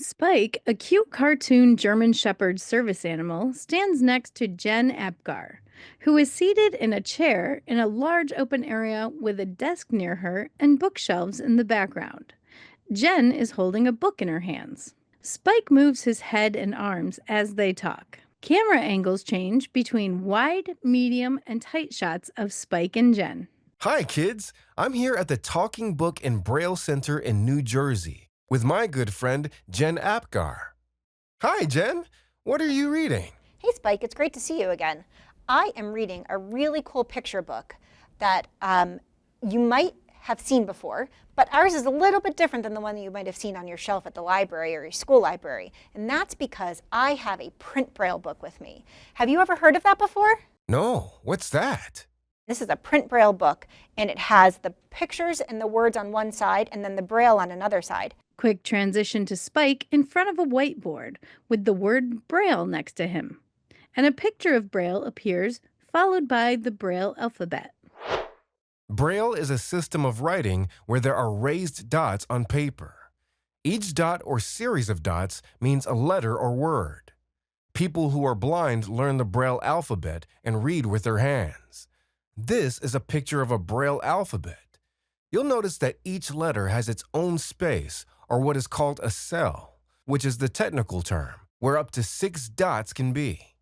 Spike, a cute cartoon German Shepherd service animal, stands next to Jen Apgar, who is seated in a chair in a large open area with a desk near her and bookshelves in the background. Jen is holding a book in her hands. Spike moves his head and arms as they talk. Camera angles change between wide, medium, and tight shots of Spike and Jen. Hi, kids. I'm here at the Talking Book and Braille Center in New Jersey with my good friend, Jen Apgar. Hi, Jen. What are you reading? Hey Spike, it's great to see you again. I am reading a really cool picture book that you might have seen before, but ours is a little bit different than the one that you might have seen on your shelf at the library or your school library. And that's because I have a print Braille book with me. Have you ever heard of that before? No, what's that? This is a print Braille book, and it has the pictures and the words on one side and then the Braille on another side. Quick transition to Spike in front of a whiteboard with the word Braille next to him. And a picture of Braille appears, followed by the Braille alphabet. Braille is a system of writing where there are raised dots on paper. Each dot or series of dots means a letter or word. People who are blind learn the Braille alphabet and read with their hands. This is a picture of a Braille alphabet. You'll notice that each letter has its own space, or what is called a cell, which is the technical term, where up to 6 dots can be.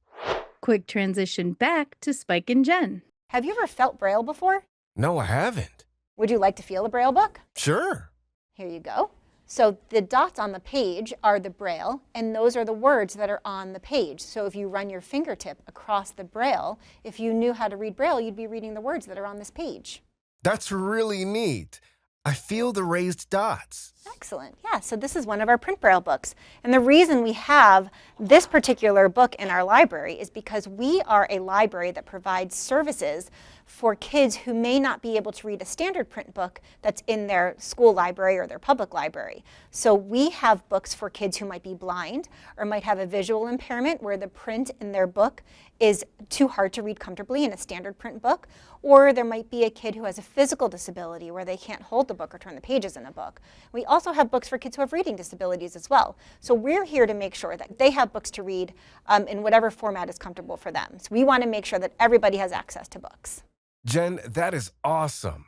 Quick transition back to Spike and Jen. Have you ever felt Braille before? No, I haven't. Would you like to feel a Braille book? Sure. Here you go. So the dots on the page are the Braille, and those are the words that are on the page. So if you run your fingertip across the Braille, if you knew how to read Braille, you'd be reading the words that are on this page. That's really neat. I feel the raised dots. Excellent. Yeah, so this is one of our print Braille books. And the reason we have this particular book in our library is because we are a library that provides services for kids who may not be able to read a standard print book that's in their school library or their public library. So we have books for kids who might be blind or might have a visual impairment where the print in their book is too hard to read comfortably in a standard print book, or there might be a kid who has a physical disability where they can't hold the book or turn the pages in a book. We also have books for kids who have reading disabilities as well. So we're here to make sure that they have books to read in whatever format is comfortable for them. So we want to make sure that everybody has access to books. Jen, that is awesome.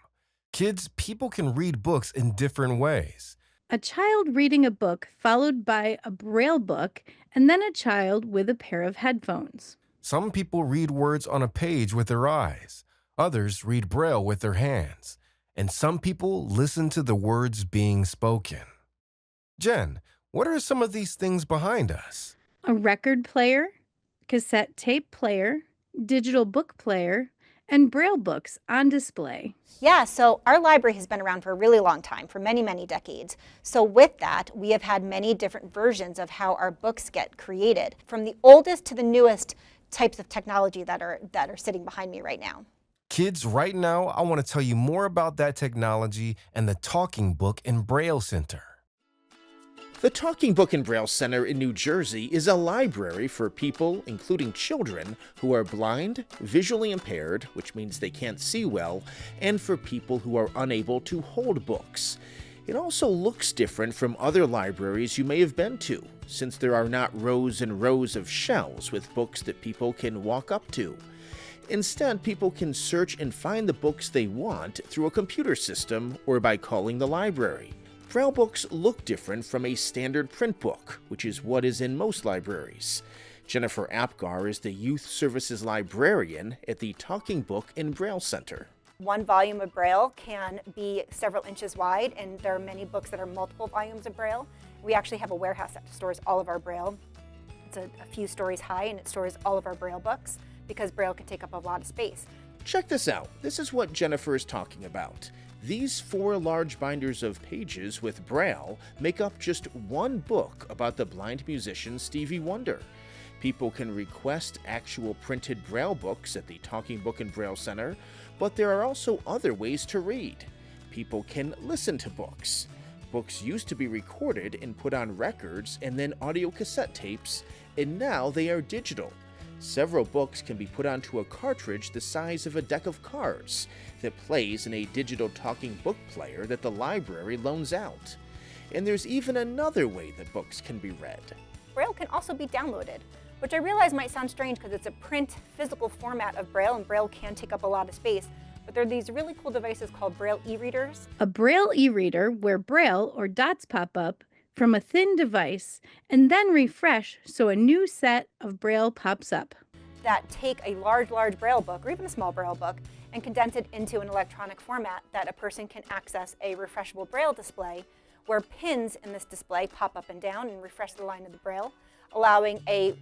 Kids, people can read books in different ways. A child reading a book followed by a Braille book, and then a child with a pair of headphones. Some people read words on a page with their eyes. Others read Braille with their hands. And some people listen to the words being spoken. Jen, what are some of these things behind us? A record player, cassette tape player, digital book player, and Braille books on display. Yeah, so our library has been around for a really long time, for many, many decades. So with that, we have had many different versions of how our books get created, from the oldest to the newest types of technology that are sitting behind me right now. Kids, right now, I want to tell you more about that technology and the Talking Book and Braille Center. The Talking Book and Braille Center in New Jersey is a library for people, including children, who are blind, visually impaired, which means they can't see well, and for people who are unable to hold books. It also looks different from other libraries you may have been to, since there are not rows and rows of shelves with books that people can walk up to. Instead, people can search and find the books they want through a computer system or by calling the library. Braille books look different from a standard print book, which is what is in most libraries. Jennifer Apgar is the Youth Services Librarian at the Talking Book and Braille Center. One volume of Braille can be several inches wide, and there are many books that are multiple volumes of Braille. We actually have a warehouse that stores all of our Braille. It's a few stories high, and it stores all of our Braille books because Braille can take up a lot of space. Check this out. This is what Jennifer is talking about. These 4 large binders of pages with Braille make up just one book about the blind musician Stevie Wonder. People can request actual printed Braille books at the Talking Book and Braille Center, but there are also other ways to read. People can listen to books. Books used to be recorded and put on records and then audio cassette tapes, and now they are digital. Several books can be put onto a cartridge the size of a deck of cards that plays in a digital talking book player that the library loans out. And there's even another way that books can be read. Braille can also be downloaded, which I realize might sound strange because it's a print, physical format of Braille, and Braille can take up a lot of space. But there are these really cool devices called Braille e-readers. A Braille e-reader where Braille or dots pop up from a thin device and then refresh so a new set of Braille pops up. That take a large Braille book, or even a small Braille book, and condense it into an electronic format that a person can access a refreshable Braille display where pins in this display pop up and down and refresh the line of the Braille, allowing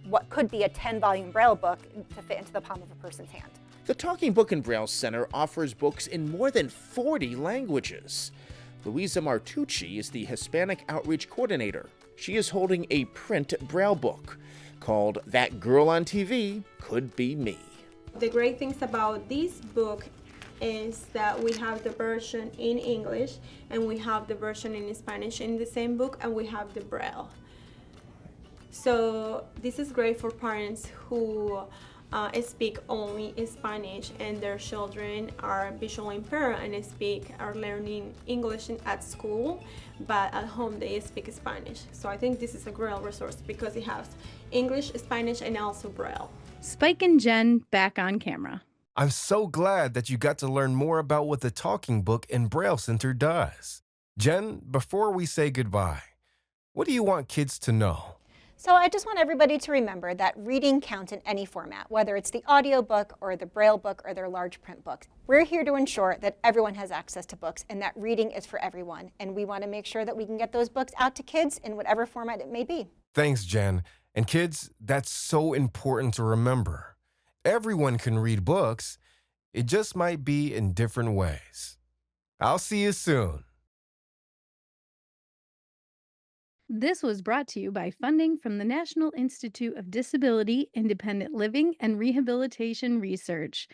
what could be a 10-volume Braille book to fit into the palm of a person's hand. The Talking Book and Braille Center offers books in more than 40 languages. Luisa Martucci is the Hispanic Outreach Coordinator. She is holding a print Braille book called That Girl on TV Could Be Me. The great things about this book is that we have the version in English and we have the version in Spanish in the same book, and we have the Braille. So this is great for parents who speak only Spanish and their children are visually impaired and are learning English at school, but at home they speak Spanish. So I think this is a great resource because it has English, Spanish, and also Braille. Spike and Jen back on camera. I'm so glad that you got to learn more about what the Talking Book and Braille Center does. Jen, before we say goodbye, what do you want kids to know? So I just want everybody to remember that reading counts in any format, whether it's the audiobook or the Braille book or their large print books. We're here to ensure that everyone has access to books and that reading is for everyone. And we want to make sure that we can get those books out to kids in whatever format it may be. Thanks, Jen. And kids, that's so important to remember. Everyone can read books. It just might be in different ways. I'll see you soon. This was brought to you by funding from the National Institute of Disability, Independent Living, and Rehabilitation Research.